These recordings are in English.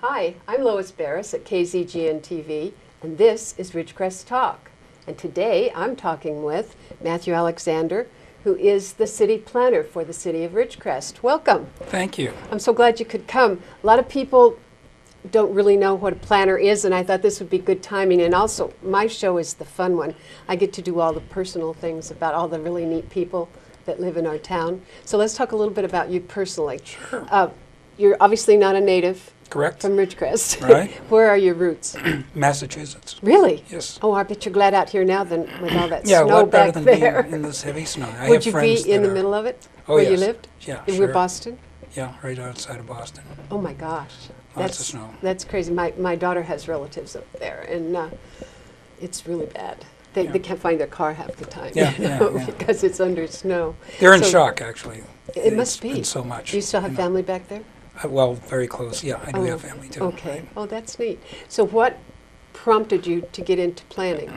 Hi, I'm Lois Beres at KZGN-TV, and this is Ridgecrest Talk. And today I'm talking with Mathew Alexander, who is the city planner for the city of Ridgecrest. Welcome. Thank you. I'm so glad you could come. A lot of people don't really know what a planner is, and I thought this would be good timing. And also, my show is the fun one. I get to do all the personal things about all the really neat people that live in our town. So let's talk a little bit about you personally. Sure. You're obviously not a native. Correct. From Ridgecrest. Right. Where are your roots? Massachusetts. Really? Yes. Oh, I bet you're glad out here now than with all that Yeah, a snow lot better back than there. being in this heavy snow. I Would have you friends be in that the are- middle of it? Oh, where yes. you lived? Yeah, In sure. Boston? Yeah, right outside of Boston. Oh my gosh. Lots of snow. That's crazy. My daughter has relatives up there, and it's really bad. They can't find their car half the time, Yeah, yeah. because it's under snow. They're in So shock, actually. It must It's be. been so much. Do you still have you know. family back there? Well, very close. Yeah, I do Oh, have family too. Okay. Right. Oh, that's neat. So what prompted you to get into planning?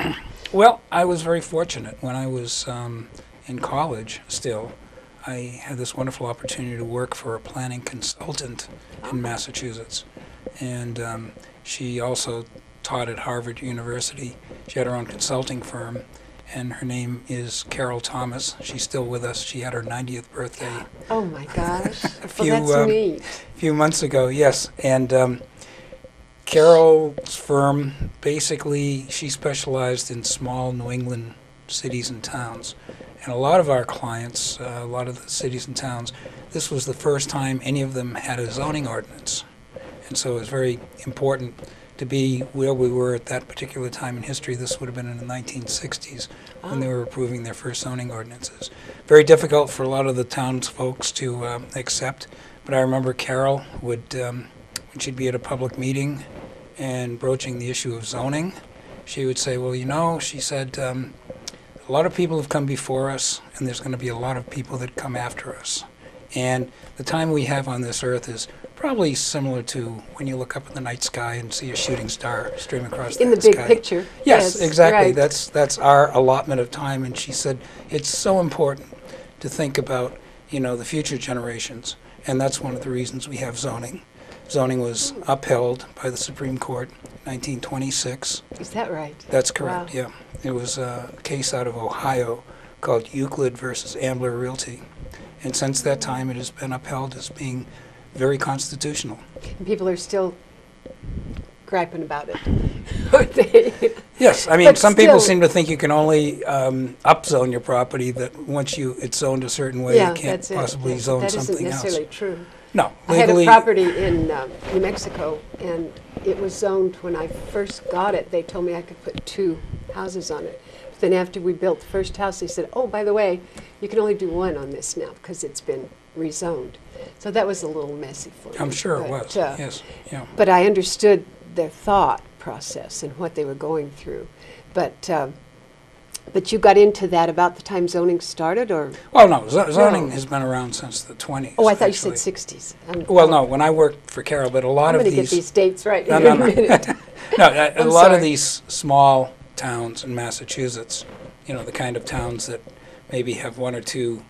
Well, I was very fortunate. When I was in college still, I had this wonderful opportunity to work for a planning consultant in Massachusetts. And she also taught at Harvard University. She had her own consulting firm, and her name is Carol Thomas. She's still with us. She had her 90th birthday Oh my gosh. few, Well, that's neat. a few months ago, yes. And Carol's firm, basically, she specialized in small New England cities and towns. And a lot of our clients, a lot of the cities and towns, this was the first time any of them had a zoning ordinance. And so it was very important to be where we were at that particular time in history. This would have been in the 1960s when they were approving their first zoning ordinances. Very difficult for a lot of the townsfolk to accept. But I remember Carol would, when she'd be at a public meeting and broaching the issue of zoning, she would say, well, you know, she said, a lot of people have come before us, and there's going to be a lot of people that come after us. And the time we have on this earth is probably similar to when you look up in the night sky and see a shooting star stream across In that the big sky. picture. Yes, exactly. Right. That's our allotment of time. And she said it's so important to think about, you know, the future generations. And that's one of the reasons we have zoning. Zoning was upheld by the Supreme Court in 1926. Is that right? That's correct, Wow. yeah. It was a case out of Ohio called Euclid versus Ambler Realty. And since that time, it has been upheld as being very constitutional. And people are still griping about it, aren't they? Yes, I mean, But some people still- seem to think you can only upzone your property, that once it's zoned a certain way, Yeah, you can't that's it. possibly Yeah, zone that isn't something else. necessarily true. No, I had a legally, property in New Mexico, and it was zoned when I first got it. They told me I could put 2 houses on it. But then after we built the first house, they said, oh, by the way, you can only do 1 on this now because it's been rezoned. So that was a little messy for me. I'm sure it but, was, yes, yeah. But I understood their thought process and what they were going through. But you got into that about the time zoning started, or? Well, no, zoning No. has been around since the 20s. Oh, I thought actually. you said 60s. Well, no, when I worked for Carol, but a lot I'm of going to these... get these dates right No, in no, a no. minute. No, a I'm lot sorry. of these small towns in Massachusetts, you know, the kind of towns that maybe have 1 or 2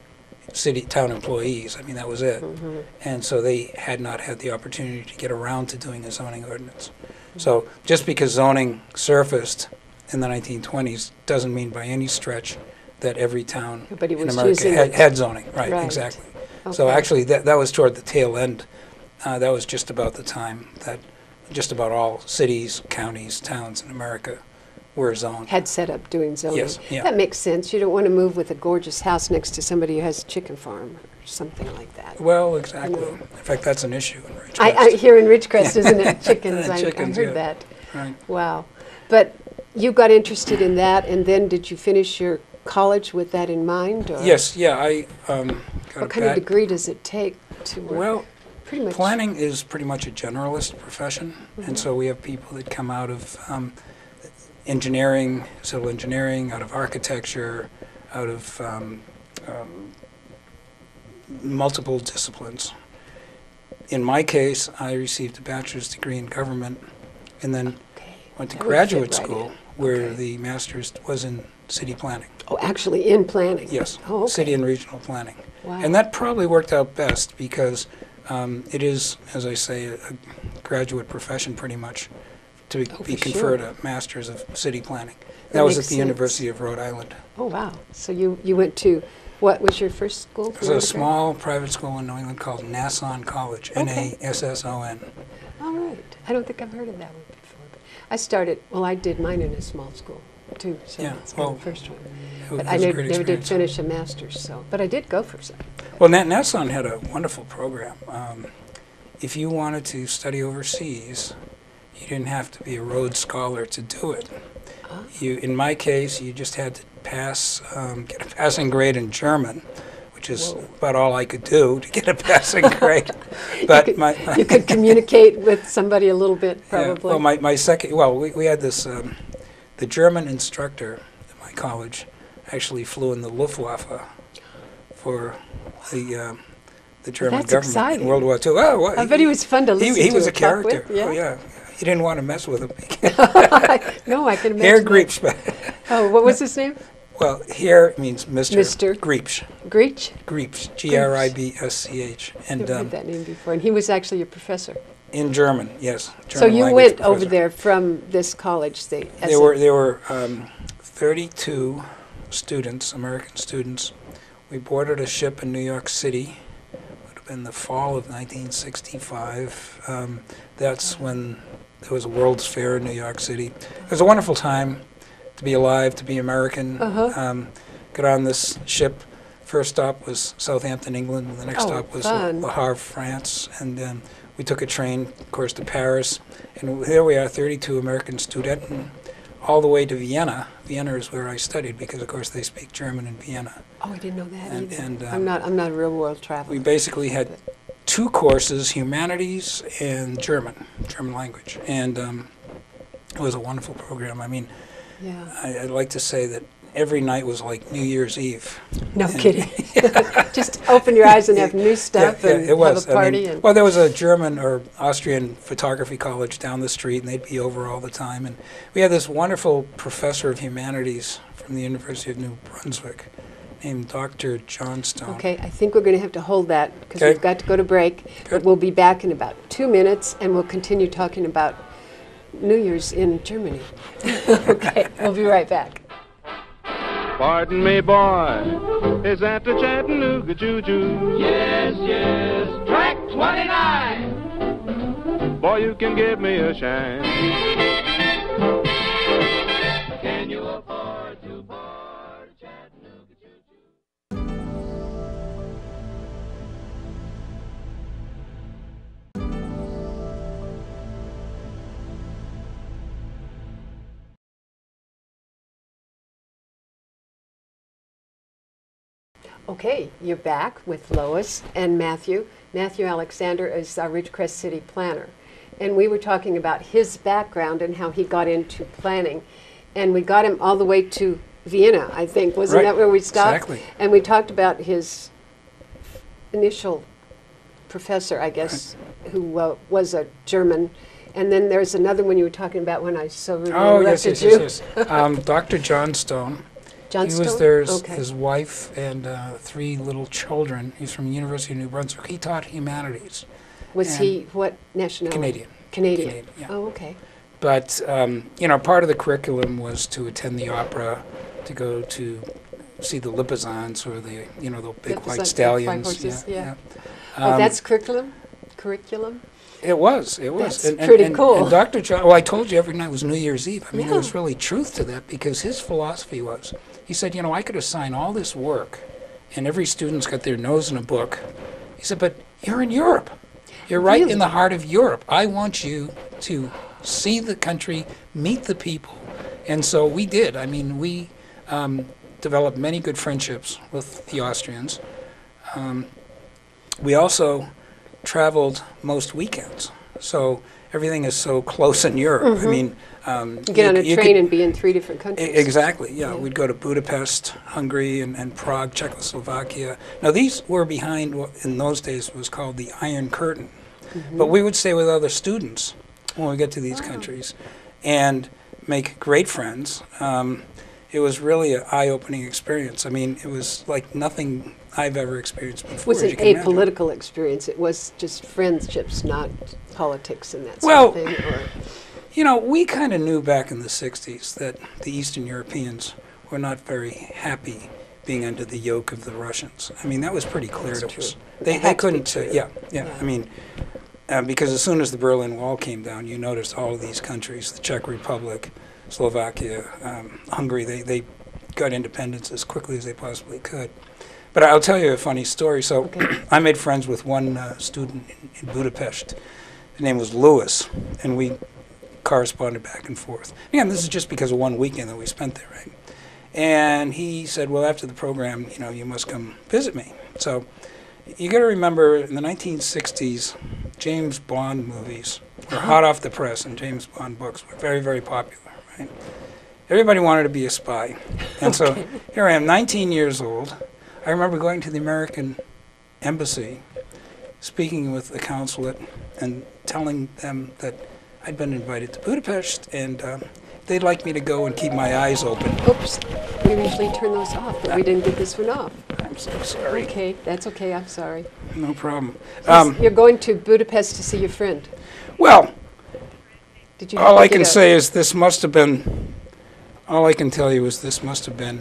town employees, I mean, that was it. Mm-hmm. And so they had not had the opportunity to get around to doing a zoning ordinance. So just because zoning surfaced in the 1920s doesn't mean by any stretch that every town Everybody in was America using it. had zoning. Right, Right. exactly. So Okay. actually, that was toward the tail end. That was just about the time that just about all cities, counties, towns in America were zoned. Had set up doing zoning. Yes, yeah. That makes sense. You don't want to move with a gorgeous house next to somebody who has a chicken farm or something like that. Well, exactly. know. In fact, that's an issue in Ridgecrest. I here in Ridgecrest, isn't it? Chickens. I Chickens, heard yeah. that. Right. Wow. But you got interested in that, and then did you finish your college with that in mind? Or Yes, yeah, I got What a kind of degree does it take to work? Well, pretty much. planning is pretty much a generalist profession, Mm-hmm. and so we have people that come out of engineering, civil engineering, out of architecture, out of multiple disciplines. In my case, I received a bachelor's degree in government and then Okay. went to That would graduate fit right school in. where Okay. the master's was in city planning. Oh, actually in planning. Yes, Oh, okay. city and regional planning. Wow. And that probably worked out best because it is, as I say, a graduate profession pretty much to Oh, be for conferred sure. a Master's of City Planning. That That was at makes the sense. University of Rhode Island. Oh, wow. So you went to, what was your first school? It was a small private school in New England called Nasson College, Okay. Nasson. All right. I don't think I've heard of that one before. But I did mine in a small school, too. So Yeah, that's well, the first one. It But was I a never, great never did experience. finish a master's, so. But I did go for some. Well, Nasson had a wonderful program. If you wanted to study overseas, you didn't have to be a Rhodes Scholar to do it. Oh. In my case, you just had to pass, get a passing grade in German, which is Whoa. about all I could do to get a passing grade. But You could communicate with somebody a little bit, yeah, probably. well, my second, we had this, the German instructor at my college actually flew in the Luftwaffe for the German That's government exciting. in World War II. Oh, well, I bet he was fun to listen to. he was a and talk character. with, Oh, yeah. You didn't want to mess with him. No, I can imagine. Herr that. Griebsch. Oh, what was his name? Well, Herr means Mr. Mr. Griebsch. Greach? Griebsch. Gribsch. And I've heard that name before. And he was actually your professor. in German, yes. So German you language went over professor. there from this college. There were 32 students, American students. We boarded a ship in New York City. It would have been the fall of 1965. That's when there was a World's Fair in New York City. It was a wonderful time to be alive, to be American. Got on this ship. First stop was Southampton, England. And the next Oh, stop was fun. Le Havre, France. And we took a train, of course, to Paris. And here we are, 32 American students, all the way to Vienna. Vienna is where I studied because, of course, they speak German in Vienna. Oh, I didn't know that And- either. and, I'm not a real world traveler. We basically had 2 courses, humanities and German language. And it was a wonderful program. I mean, Yeah. I'd like to say that every night was like New Year's Eve. No And- kidding. Just open your eyes and have new stuff Yeah, and it was. have a party. I mean, and well, there was a German or Austrian photography college down the street, and they'd be over all the time. And we had this wonderful professor of humanities from the University of New Brunswick named Dr. Johnstone. Okay, I think we're going to have to hold that because Okay. we've got to go to break. But Good. we'll be back in about 2 minutes, and we'll continue talking about New Year's in Germany. Okay, we'll be right back. Pardon me, boy, is that the Chattanooga Choo-Choo? Yes, yes, track 29. Boy, you can give me a shine. Can you afford to board Chattanooga Choo-Choo? Okay, you're back with Lois and Mathew. Mathew Alexander is our Ridgecrest City planner. And we were talking about his background and how he got into planning. And we got him all the way to Vienna, I think. Wasn't Right, that where we stopped? exactly. And we talked about his initial professor, I guess, who was a German. And then there's another one you were talking about when I so rudely Oh, yes, interrupted yes, you. yes. Dr. Johnstone. Johnstone? He was there, Okay. his wife and 3 little children. He's from the University of New Brunswick. He taught humanities. Was and he what nationality? Canadian. Canadian. Canadian, yeah. Oh, okay. But, part of the curriculum was to attend the opera, to go to see the Lipizans or the big Lipizan, white white stallions. horses, yeah. Um, Oh, that's curriculum? Curriculum? It was. That's pretty cool. And Dr. John, well, I told you every night was New Year's Eve. I mean, Yeah. there was really truth to that because his philosophy was, he said, I could assign all this work and every student's got their nose in a book. He said, but you're in Europe. You're right Really? in the heart of Europe. I want you to see the country, meet the people. And so we did. I mean, we developed many good friendships with the Austrians. We also traveled most weekends. So everything is so close in Europe. I mean, You get on a train could- and be in 3 different countries. Exactly, yeah. Yeah. We'd go to Budapest, Hungary, and Prague, Czechoslovakia. Now, these were behind what in those days was called the Iron Curtain. But we would stay with other students when we get to these countries and make great friends. it was really an eye-opening experience. I mean, it was like nothing I've ever experienced before. Was it a political experience? It was just friendships, not politics and that Well, sort of thing? Or? You know, we kind of knew back in the 60s that the Eastern Europeans were not very happy being under the yoke of the Russians. I mean, that was pretty clear That's to true. us. It They had to be couldn't, true. yeah. I mean, because as soon as the Berlin Wall came down, you noticed all of these countries, the Czech Republic, Slovakia, Hungary, they got independence as quickly as they possibly could. But I'll tell you a funny story. So Okay. I made friends with one student in Budapest. His name was Lois, and we corresponded back and forth. Again, this is just because of one weekend that we spent there, right? And he said, well, after the program, you know, you must come visit me. So you got to remember, in the 1960s, James Bond movies were hot off the press, and James Bond books were very, very popular, right? Everybody wanted to be a spy. And so here I am, 19 years old. I remember going to the American embassy, speaking with the consulate, and telling them that I'd been invited to Budapest, and they'd like me to go and keep my eyes open. Oops, we usually turn those off, but we didn't get this one off. I'm so sorry. Okay, that's okay, I'm sorry. No problem. You're going to Budapest to see your friend. Well, Did you? all have I to can get a- say is this must have been, all I can tell you is this must have been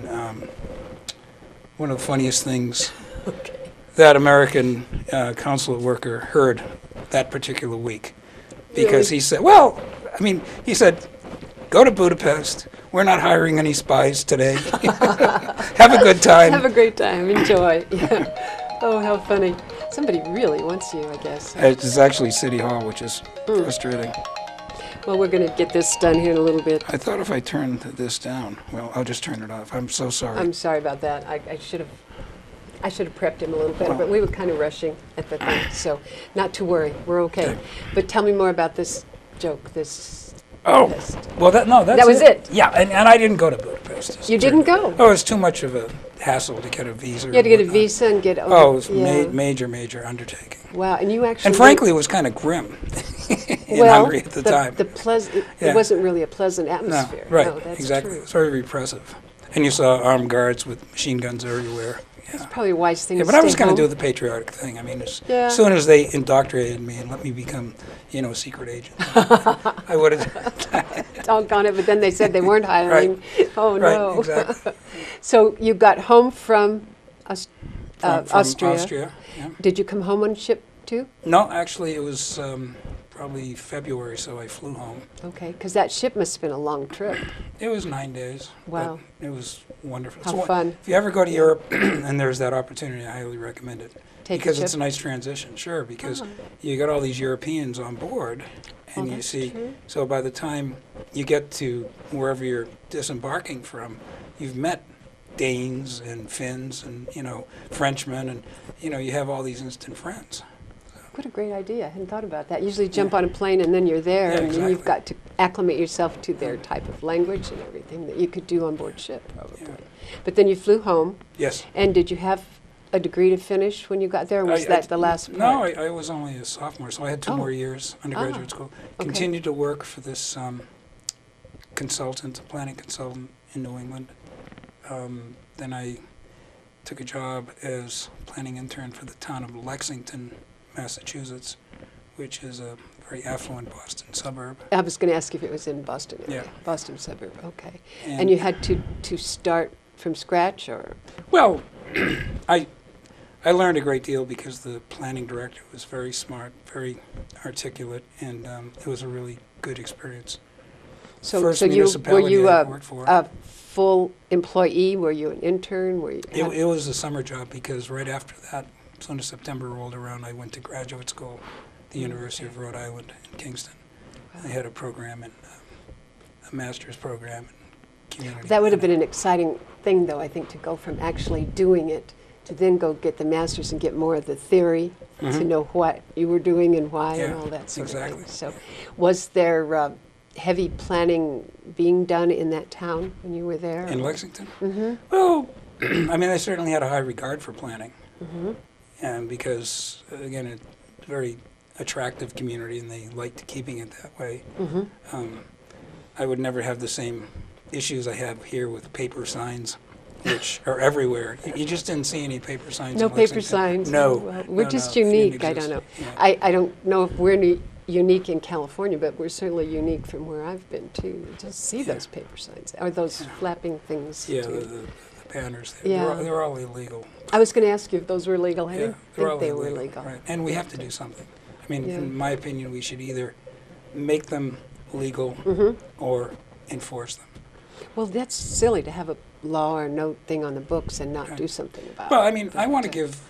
one of the funniest things that American consulate worker heard that particular week. Because Really? he said, well, I mean, he said, go to Budapest. We're not hiring any spies today. Have a good time. Have a great time. Enjoy. Yeah. Oh, how funny. Somebody really wants you, I guess. It's actually City Hall, which is frustrating. Well, we're going to get this done here in a little bit. I thought if I turned this down, well, I'll just turn it off. I'm so sorry. I'm sorry about that. I should have prepped him a little better, but we were kind of rushing at the thing. So not to worry. We're okay. Okay. But tell me more about this joke, this Oh, Budapest. well, that's That was it? Yeah, and I didn't go to Budapest. as You it didn't turned out. go? Oh, it was too much of a hassle to get a visa. You had to get a and whatnot. visa and get over. Oh, it was yeah. major undertaking. Wow, and you actually. And frankly, it was kind of grim in well, Hungary at the time. It Yeah. wasn't really a pleasant No, atmosphere. right, No, that's exactly. true. It was very repressive. And you saw armed guards with machine guns everywhere. It's Yeah. probably a wise thing Yeah, to but I was stay going to home. do the patriotic thing. I mean, Yeah. as soon as they indoctrinated me and let me become, a secret agent, I would have. Doggone it, but then they said they weren't hiring. Oh, Right, no. exactly. So you got home from, From Austria. Austria. Yeah. Did you come home on ship too? No, actually, it was probably February, so I flew home. Okay, because that ship must have been a long trip. It was 9 days. Wow. But it was wonderful. How So fun. If you ever go to Europe and there's that opportunity, I highly recommend it. Take a because it's ship? a nice transition, sure, because Oh. you got all these Europeans on board, Oh, and you that's see, true. so by the time you get to wherever you're disembarking from, you've met Danes and Finns and, Frenchmen, and, you have all these instant friends. What a great idea. I hadn't thought about that. Usually jump on a plane and then you're there, Yeah, and then you've exactly. got to acclimate yourself to their type of language and everything that you could do on board ship, probably. Yeah. But then you flew home, Yes. and did you have a degree to finish when you got there, or was that the last part? No, I was only a sophomore, so I had 2 Oh. more years undergraduate Ah, school. okay. Continued to work for this consultant, a planning consultant in New England. Then I took a job as planning intern for the town of Lexington, Massachusetts, which is a very affluent Boston suburb. I was going to ask if it was in Boston area. Yeah. Boston suburb, okay. And you had to start from scratch, or? Well, I learned a great deal because the planning director was very smart, very articulate, and it was a really good experience. So, First so were municipality you I a, worked for. a full employee? Were you an intern? Were you? It was a summer job because right after that, as soon as September rolled around, I went to graduate school at the University of Rhode Island in Kingston. I had a program in a master's program in community. That would have been planning. an exciting thing, though, I think, to go from actually doing it to then go get the master's and get more of the theory, to Mhm. know what you were doing and why and Yeah, all that sort of exactly. thing. So, was there heavy planning being done in that town when you were there? In Lexington? Mm-hmm. Well, I mean, I certainly had a high regard for planning, Mm-hmm. and because, again, it's a very attractive community, and they liked keeping it that way. Mm-hmm. I would never have the same issues I have here with paper signs, which are everywhere. You just didn't see any paper signs. No in paper Lexington. signs. No. Well, no, we're no, just they didn't unique. I don't exist. know. Yeah. I don't know if we're unique in California, but we're certainly unique from where I've been too. You just see Yeah. those paper signs or those flapping things. Yeah, too. the banners. Yeah. They're all illegal. I was going to ask you if those were legal. I Yeah, didn't they're think all they illegal. were legal. Right. And we have to do something. I mean, Yeah. in my opinion, we should either make them legal or enforce them. Well, that's silly to have a law or note thing on the books and not Right. do something about Well, it. I mean, I want to But, give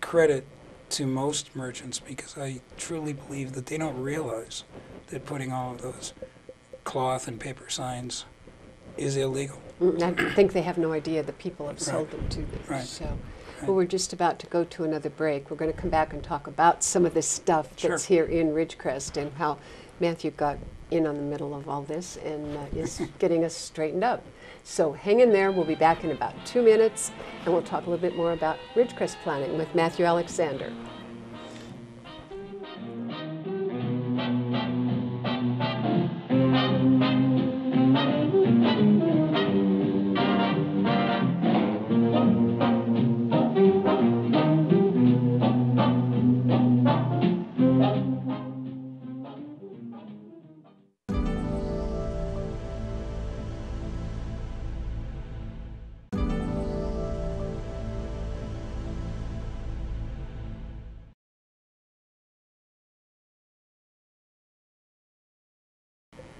credit to most merchants because I truly believe that they don't realize that putting all of those cloth and paper signs is illegal. I think they have no idea that people have sold Right. them to them. Right. So, Right. well, we're just about to go to another break. We're going to come back and talk about some of this stuff that's Sure. here in Ridgecrest and how Mathew got in on the middle of all this and is getting us straightened up. So hang in there. We'll be back in about 2 minutes, and we'll talk a little bit more about Ridgecrest planning with Mathew Alexander.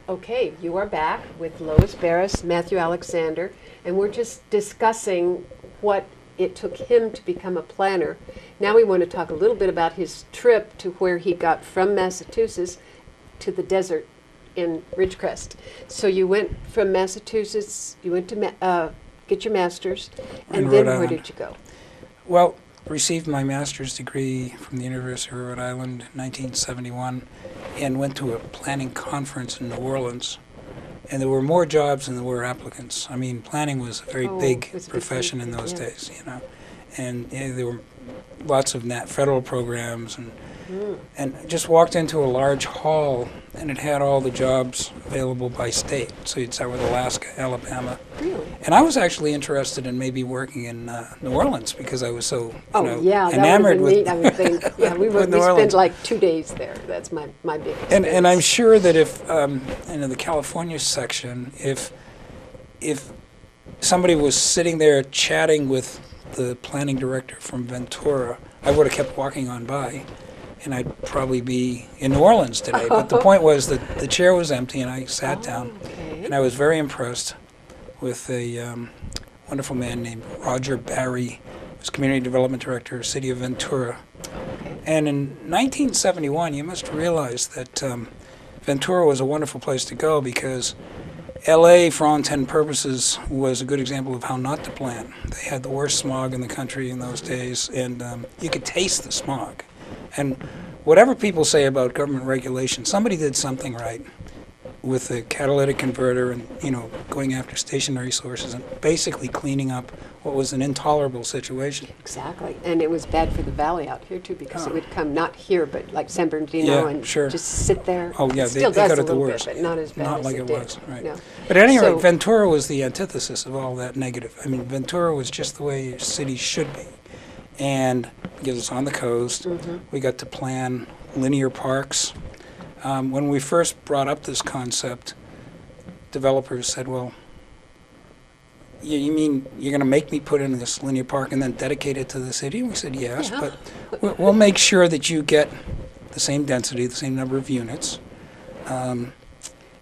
Okay, you are back with Lois, Beres, Mathew Alexander, and we're just discussing what it took him to become a planner. Now we want to talk a little bit about his trip to where he got from Massachusetts to the desert in Ridgecrest. So you went from Massachusetts, you went to get your master's, In and then Rhode where Island. did you go? Well, received my master's degree from the University of Rhode Island in 1971 and went to a planning conference in New Orleans. And there were more jobs than there were applicants. I mean, planning was a very Oh, big it was a big profession in thing, those yeah. days, you know. And there were lots of federal programs and just walked into a large hall and it had all the jobs available by state. So you'd start with Alaska, Alabama. Really? And I was actually interested in maybe working in New Orleans because I was so you Oh, know, yeah, that enamored would with have been neat, I would think. Yeah, we with New spent Orleans. like 2 days there. That's my big experience. And I'm sure that if in the California section, if somebody was sitting there chatting with the planning director from Ventura, I would have kept walking on by, and I'd probably be in New Orleans today. But the point was that the chair was empty, and I sat down, Okay. and I was very impressed with a wonderful man named Roger Barry, who was community development director of City of Ventura. Okay. And in 1971, you must realize that Ventura was a wonderful place to go because LA, for all intent and purposes, was a good example of how not to plan. They had the worst smog in the country in those days, and you could taste the smog. And whatever people say about government regulation, somebody did something right with the catalytic converter and, you know, going after stationary sources and basically cleaning up what was an intolerable situation. Exactly. And it was bad for the valley out here, too, because it would come not here, but like San Bernardino Yeah, and sure. just sit there. Oh, yeah, It still they does got a it the little worst. bit, but not as bad Not as like it it did. was, right. No. But at any So- rate, Ventura was the antithesis of all that negative. I mean, Ventura was just the way cities should be. And because it's on the coast, we got to plan linear parks. When we first brought up this concept, developers said, well, you mean you're going to make me put in this linear park and then dedicate it to the city? And we said, yes, Yeah. but we'll make sure that you get the same density, the same number of units. And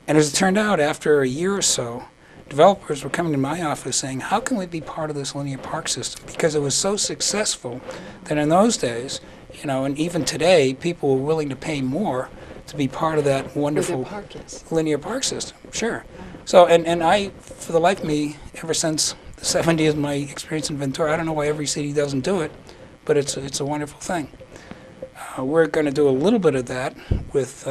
as it turned out, after a year or so, developers were coming to my office saying, how can we be part of this linear park system? Because it was so successful that in those days, you know, and even today, people were willing to pay more to be part of that Where the wonderful park is. linear park system. Sure. So, and I, for the life of me, ever since the 70s, my experience in Ventura, I don't know why every city doesn't do it, but it's a wonderful thing. We're going to do a little bit of that with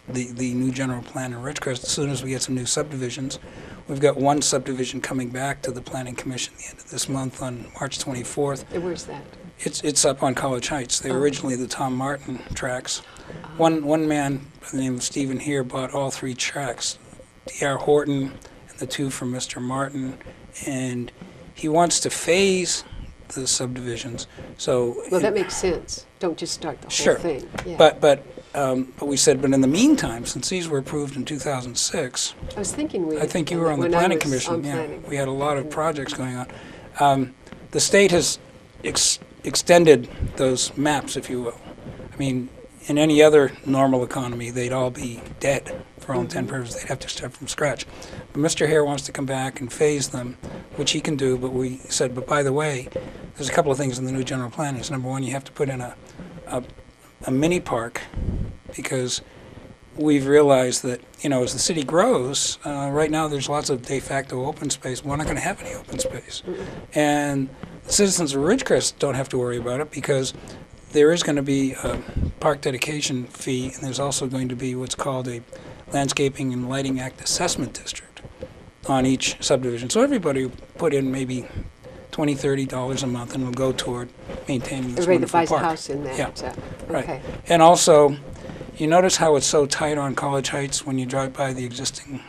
the new general plan in Ridgecrest as soon as we get some new subdivisions. We've got one subdivision coming back to the Planning Commission at the end of this month on March 24th. And where's that? It's up on College Heights. They were originally the Tom Martin tracks. One man by the name of Stephen here bought all 3 tracks D.R. Horton and the 2 from Mr. Martin, and he wants to phase the subdivisions. So Well, that makes sense. Don't just start the whole Sure. thing. Yeah. But we said, but in the meantime, since these were approved in 2006, I was thinking I think you were on the when I Planning was Commission. on Yeah, planning. we had a lot of projects going on. The state has extended those maps, if you will. I mean, in any other normal economy, they'd all be dead for all intent and purposes. They'd have to start from scratch. But Mr. Hare wants to come back and phase them, which he can do. But we said, but by the way, there's a couple of things in the new general plan. Is number one, you have to put in a mini park, because we've realized that, you know, as the city grows, right now there's lots of de facto open space. We're not going to have any open space. And the citizens of Ridgecrest don't have to worry about it, because there is going to be a park dedication fee, and there's also going to be what's called a Landscaping and Lighting Act assessment district on each subdivision. So everybody put in maybe $20, $30 a month, and will go toward maintaining this Everybody that wonderful buys a park. house in that. Yeah. Right. Okay. And also, you notice how it's so tight on College Heights when you drive by the existing,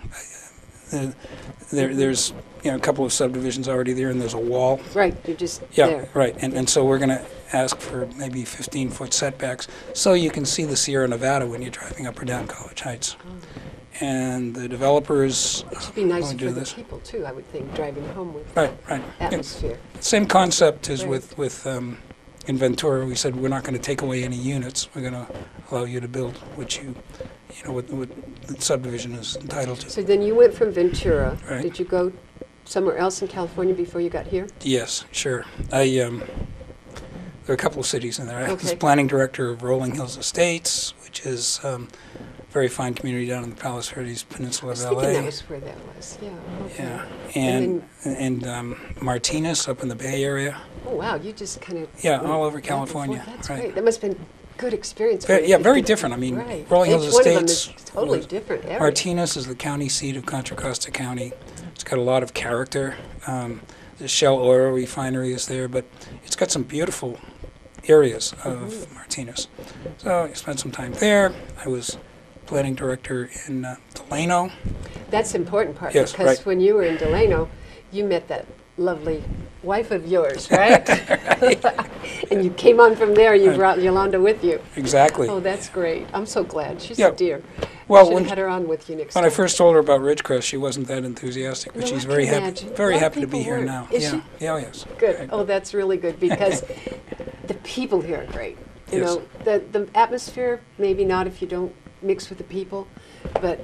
there's, you know, a couple of subdivisions already there, and there's a wall. Right, you're just Yeah, there. right. And so we're going to ask for maybe 15-foot setbacks, so you can see the Sierra Nevada when you're driving up or down College Heights. And the developers It should be nicer going to for do the this. people, too, I would think, driving home with Right, right. Yeah. atmosphere. Same concept as Right. with in Ventura. We said we're not going to take away any units. We're going to allow you to build what you know, what the subdivision is entitled to. So then you went from Ventura. Right. Did you go somewhere else in California before you got here? Yes, sure. There are a couple of cities in there. I was Okay. planning director of Rolling Hills Estates, which is a very fine community down in the Palos Verdes Peninsula I was of thinking that LA. was where that was, yeah. Okay. Yeah, And and Martinez up in the Bay Area. Oh, wow, you just kind of... Yeah, all over California. That's right. great. That must have been good experience. Very, for yeah, you. very different. I mean, Right. Rolling Hills Each one of them Estates is totally was- different area. Martinez is the county seat of Contra Costa County. It's got a lot of character. The Shell oil refinery is there, but it's got some beautiful areas of Martinez. So I spent some time there. I was planning director in Delano. That's the important part, Yes, because right. when you were in Delano, you met that lovely wife of yours, right? And you came on from there, you Right. brought Yolanda with you. Exactly. Oh, that's great. I'm so glad. She's Yeah. a dear. Well, Should when- have had her on with you next When time. I first told her about Ridgecrest, she wasn't that enthusiastic, but No, she's I very can happy. imagine. A Very lot of happy to be people here weren't. now. Is yeah. she? Yeah. Oh, yes. Good. Right. Oh, that's really good, because the people here are great. You Yes. know, the atmosphere, maybe not if you don't mix with the people, but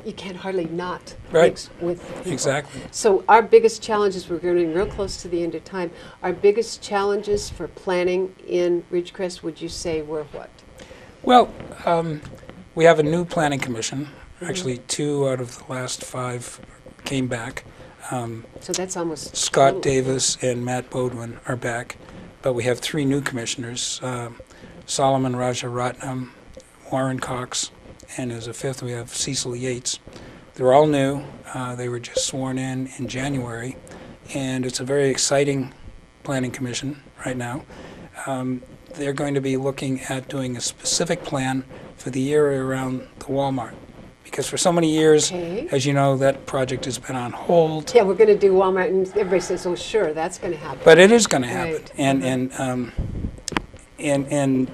you can hardly not Right. mix with the people. Exactly. So our biggest challenges, we're getting real close to the end of time, our biggest challenges for planning in Ridgecrest, would you say were what? Well, we have a new planning commission. Actually, 2 out of the last 5 came back. So that's almost... Scott total. Davis and Matt Bodwin are back, but we have 3 new commissioners, Solomon Rajaratnam, Warren Cox, and as a 5th we have Cecil Yates. They're all new. They were just sworn in January, and it's a very exciting planning commission right now. They're going to be looking at doing a specific plan for the area around the Walmart, because for so many years, Okay. as you know, that project has been on hold. Yeah, we're going to do Walmart, and everybody says, oh, sure, that's going to happen. But it is going to happen, Right. and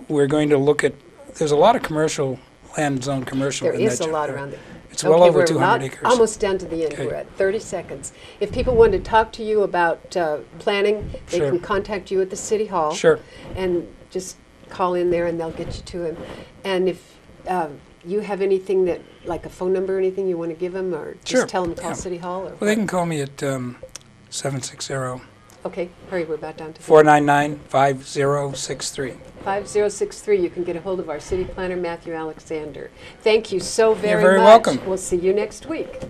we're going to look at. There's a lot of commercial land zone commercial. There in is that a lot area. around there. It's well over we're 200 acres. Almost down to the end. Okay. We're at 30 seconds. If people want to talk to you about planning, they Sure. can contact you at the City Hall. Sure. And just call in there and they'll get you to him. And if you have anything that, like a phone number or anything you want to give them, or just Sure, tell them to call yeah. City Hall? Or Well, they can call me at 760-499-5063. Okay, hurry, we're about down to 5063. You can get a hold of our city planner, Mathew Alexander. Thank you so very much. very welcome. We'll see you next week.